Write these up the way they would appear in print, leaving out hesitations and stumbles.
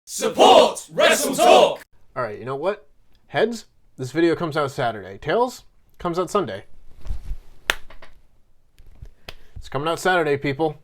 Support WrestleTalk! Alright, you know what? Heads, this video comes out Saturday. Tails, comes out Sunday. It's coming out Saturday, people.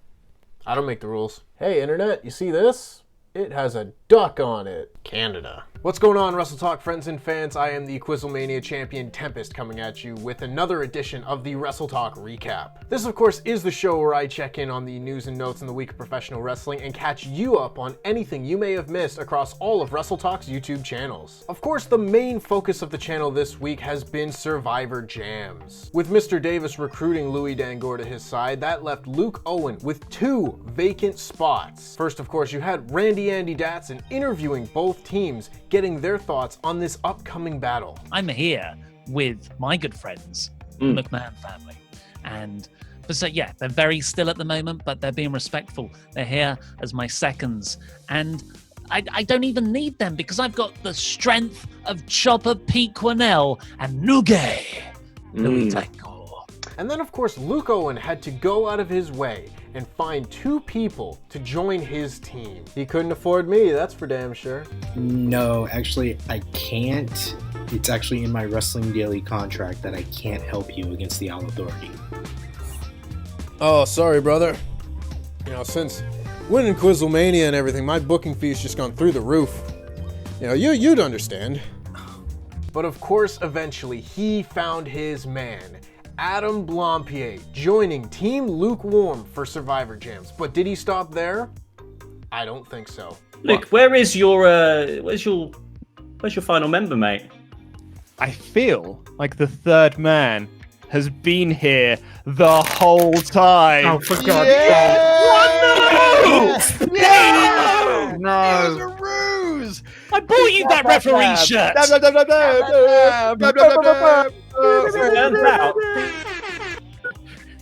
I don't make the rules. Hey, internet, you see this? It has a duck on it. Canada. What's going on, WrestleTalk friends and fans? I am the Quizzlemania champion Tempest coming at you with another edition of the WrestleTalk Recap. This, of course, is the show where I check in on the news and notes in the week of professional wrestling and catch you up on anything you may have missed across all of WrestleTalk's YouTube channels. Of course, the main focus of the channel this week has been Survivor Jams. With Mr. Davis recruiting Louis Dangoor to his side, that left Luke Owen with 2 vacant spots. First, of course, you had Randy Andy Datson interviewing both teams, getting their thoughts on this upcoming battle. I'm here with my good friends, the McMahon family. And so, yeah, they're very still at the moment, but they're being respectful. They're here as my seconds. And I don't even need them because I've got the strength of Chopper Pete Quinnell and Nuge Louis Dangoor. And then, of course, Luke Owen had to go out of his way and find 2 people to join his team. He couldn't afford me, that's for damn sure. No, actually, I can't. It's actually in my Wrestling Daily contract that I can't help you against the All Authority. Oh, sorry, brother. You know, since winning Quizzlemania and everything, my booking fee's just gone through the roof. You know, you'd understand. But of course, eventually, he found his man. Adam Blampied joining Team Lukewarm for Survivor Jams. But did he stop there? I don't think so. Look, where's your final member, mate? I feel like the third man has been here the whole time. Oh, for God's sake. No! No! It was a ruse! I bought you that referee shirt! Turns out,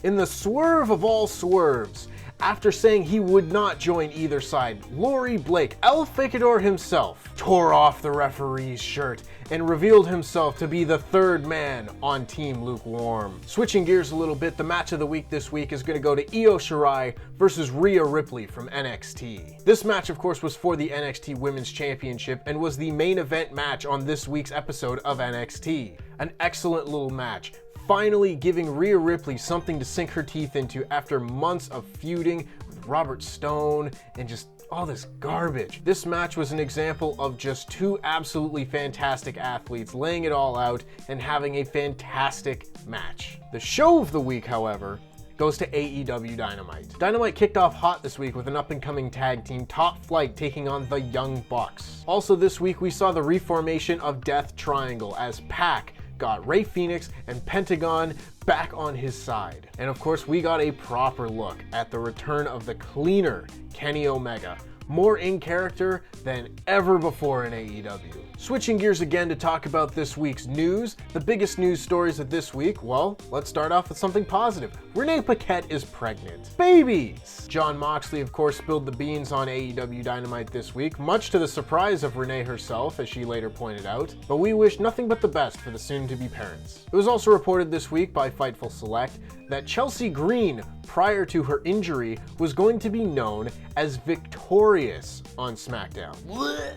In the swerve of all swerves, after saying he would not join either side, Laurie Blake, El Ficador himself, tore off the referee's shirt and revealed himself to be the third man on Team Lukewarm. Switching gears a little bit, the match of the week this week is going to go to Io Shirai versus Rhea Ripley from NXT. This match, of course, was for the NXT Women's Championship and was the main event match on this week's episode of NXT. An excellent little match, finally giving Rhea Ripley something to sink her teeth into after months of feuding with Robert Stone and just all this garbage. This match was an example of just 2 absolutely fantastic athletes laying it all out and having a fantastic match. The show of the week, however, goes to AEW Dynamite. Dynamite kicked off hot this week with an up-and-coming tag team, Top Flight, taking on the Young Bucks. Also this week, we saw the reformation of Death Triangle as Pac got Rey Fenix and Pentagon back on his side. And of course, we got a proper look at the return of the cleaner Kenny Omega, more in character than ever before in AEW. Switching gears again to talk about this week's news, the biggest news stories of this week, well, let's start off with something positive. Renee Paquette is pregnant. Babies! Jon Moxley, of course, spilled the beans on AEW Dynamite this week, much to the surprise of Renee herself, as she later pointed out, but we wish nothing but the best for the soon-to-be parents. It was also reported this week by Fightful Select that Chelsea Green, prior to her injury, was going to be known as Victorious on SmackDown.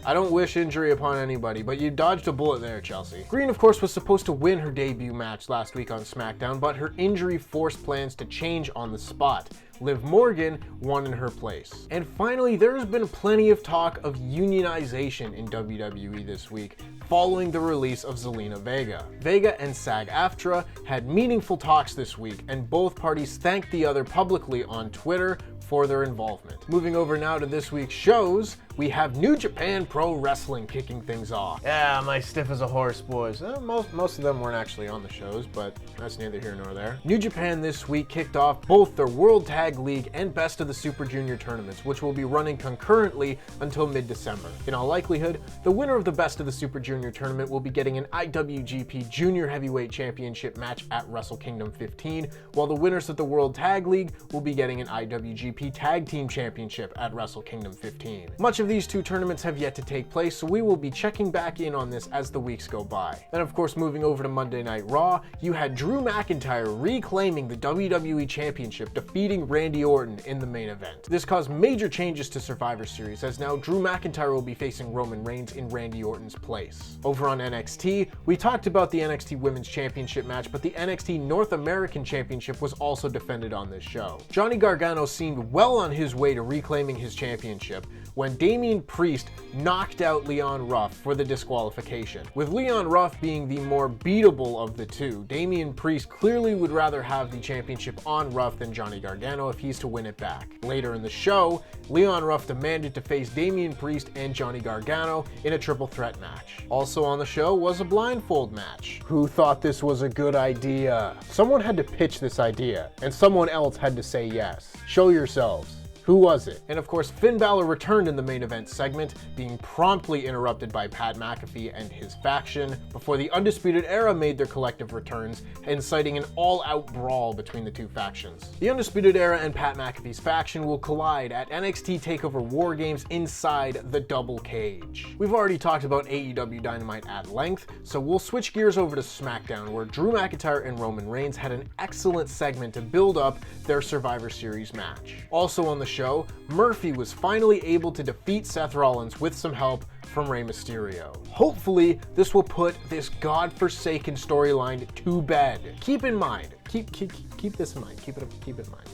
I don't wish injury upon anybody, but you dodged a bullet there, Chelsea. Green, of course, was supposed to win her debut match last week on SmackDown, but her injury forced plans to change on the spot. Liv Morgan won in her place. And finally, there's been plenty of talk of unionization in WWE this week, following the release of Zelina Vega. Vega and SAG-AFTRA had meaningful talks this week, and both parties thanked the other publicly on Twitter for their involvement. Moving over now to this week's shows, we have New Japan Pro Wrestling kicking things off. Yeah, my stiff as a horse, boys. Most of them weren't actually on the shows, but that's neither here nor there. New Japan this week kicked off both their World Tag League and Best of the Super Junior tournaments, which will be running concurrently until mid-December. In all likelihood, the winner of the Best of the Super Junior tournament will be getting an IWGP Junior Heavyweight Championship match at Wrestle Kingdom 15, while the winners of the World Tag League will be getting an IWGP Tag Team Championship at Wrestle Kingdom 15. Much of these two tournaments have yet to take place, so we will be checking back in on this as the weeks go by. Then of course, moving over to Monday Night Raw, you had Drew McIntyre reclaiming the WWE Championship, defeating Randy Orton in the main event. This caused major changes to Survivor Series, as now Drew McIntyre will be facing Roman Reigns in Randy Orton's place. Over on NXT, we talked about the NXT Women's Championship match, but the NXT North American Championship was also defended on this show. Johnny Gargano seemed well on his way to reclaiming his championship when Damian Priest knocked out Leon Ruff for the disqualification. With Leon Ruff being the more beatable of the two, Damian Priest clearly would rather have the championship on Ruff than Johnny Gargano if he's to win it back. Later in the show, Leon Ruff demanded to face Damian Priest and Johnny Gargano in a triple threat match. Also on the show was a blindfold match. Who thought this was a good idea? Someone had to pitch this idea, and someone else had to say yes. Show yourselves. Who was it? And of course, Finn Balor returned in the main event segment, being promptly interrupted by Pat McAfee and his faction, before the Undisputed Era made their collective returns, inciting an all-out brawl between the two factions. The Undisputed Era and Pat McAfee's faction will collide at NXT TakeOver War Games inside the Double Cage. We've already talked about AEW Dynamite at length, so we'll switch gears over to SmackDown, where Drew McIntyre and Roman Reigns had an excellent segment to build up their Survivor Series match. Also on the show, Murphy was finally able to defeat Seth Rollins with some help from Rey Mysterio. Hopefully, this will put this godforsaken storyline to bed. Keep in mind, keep this in mind, keep it in mind.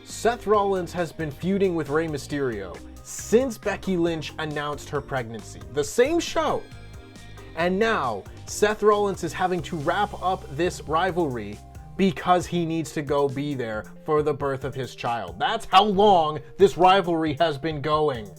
Seth Rollins has been feuding with Rey Mysterio since Becky Lynch announced her pregnancy. The same show. And now, Seth Rollins is having to wrap up this rivalry because he needs to go be there for the birth of his child. That's how long this rivalry has been going.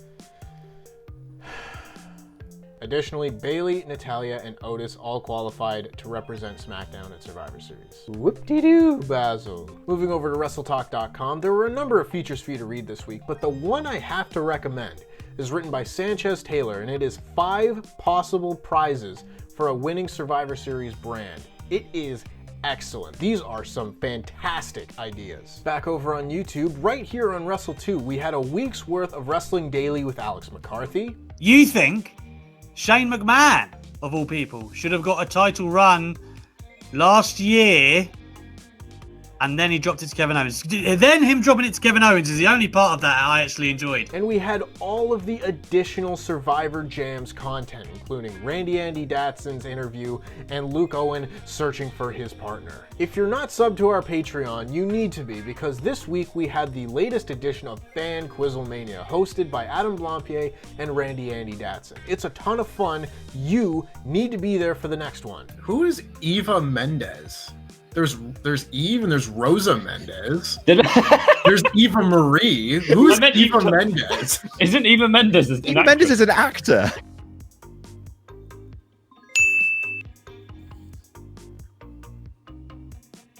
Additionally, Bayley, Natalya, and Otis all qualified to represent SmackDown at Survivor Series. Whoop-de-doo, Basil. Moving over to WrestleTalk.com, there were a number of features for you to read this week, but the one I have to recommend is written by Sanchez Taylor, and it is 5 possible prizes for a winning Survivor Series brand. It is excellent. These are some fantastic ideas. Back over on YouTube, right here on Wrestle2, we had a week's worth of Wrestling Daily with Alex McCarthy. You think Shane McMahon, of all people, should have got a title run last year, and then he dropped it to Kevin Owens. Then him dropping it to Kevin Owens is the only part of that I actually enjoyed. And we had all of the additional Survivor Jams content, including Randy Andy Datson's interview and Luke Owen searching for his partner. If you're not subbed to our Patreon, you need to be, because this week we had the latest edition of Fan Quizzlemania, hosted by Adam Blampier and Randy Andy Datson. It's a ton of fun. You need to be there for the next one. Who is Eva Mendes? There's Eve and there's Rosa Mendes. There's Eva Marie. Who's Eva Mendes? Isn't Eva Mendes? Eva Mendes is an actor.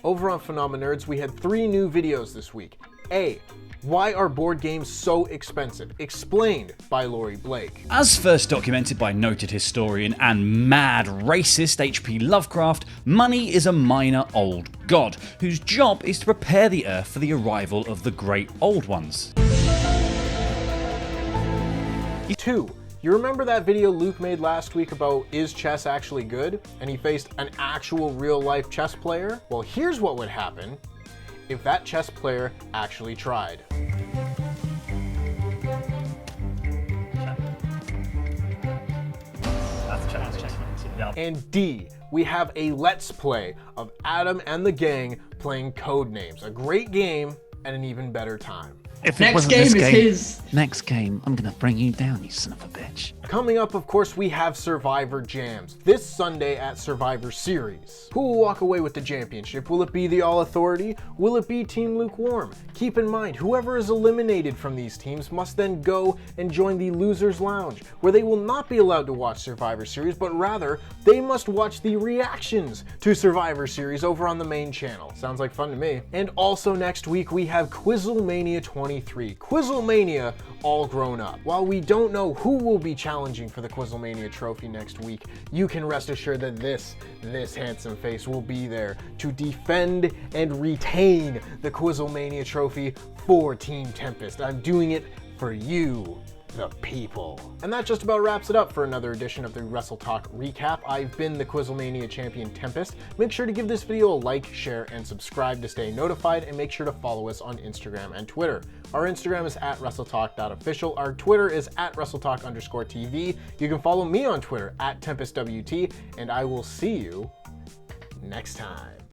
Over on Phenomenerds, we had 3 new videos this week. A. Why are board games so expensive? Explained by Laurie Blake. As first documented by noted historian and mad racist H.P. Lovecraft, money is a minor old god whose job is to prepare the earth for the arrival of the great old ones. 2. You remember that video Luke made last week about is chess actually good? And he faced an actual real-life chess player? Well, here's what would happen if that chess player actually tried. And D, we have a Let's Play of Adam and the gang playing Codenames. A great game and an even better time. If it wasn't this game, next game, I'm gonna bring you down, you son of a bitch. Coming up, of course, we have Survivor Jams this Sunday at Survivor Series. Who will walk away with the championship? Will it be the All Authority? Will it be Team Lukewarm? Keep in mind, whoever is eliminated from these teams must then go and join the Losers Lounge, where they will not be allowed to watch Survivor Series, but rather, they must watch the reactions to Survivor Series over on the main channel. Sounds like fun to me. And also next week, we have Quizzlemania 23. Quizzlemania all grown up. While we don't know who will be challenging for the Quizzlemania trophy next week, you can rest assured that this handsome face will be there to defend and retain the Quizzlemania trophy for Team Tempest. I'm doing it for you, the people. And that just about wraps it up for another edition of the WrestleTalk Recap. I've been the Quizzlemania champion Tempest. Make sure to give this video a like, share, and subscribe to stay notified, and make sure to follow us on Instagram and Twitter. Our Instagram is at WrestleTalk.official. Our Twitter is at WrestleTalk_TV. You can follow me on Twitter at TempestWT, and I will see you next time.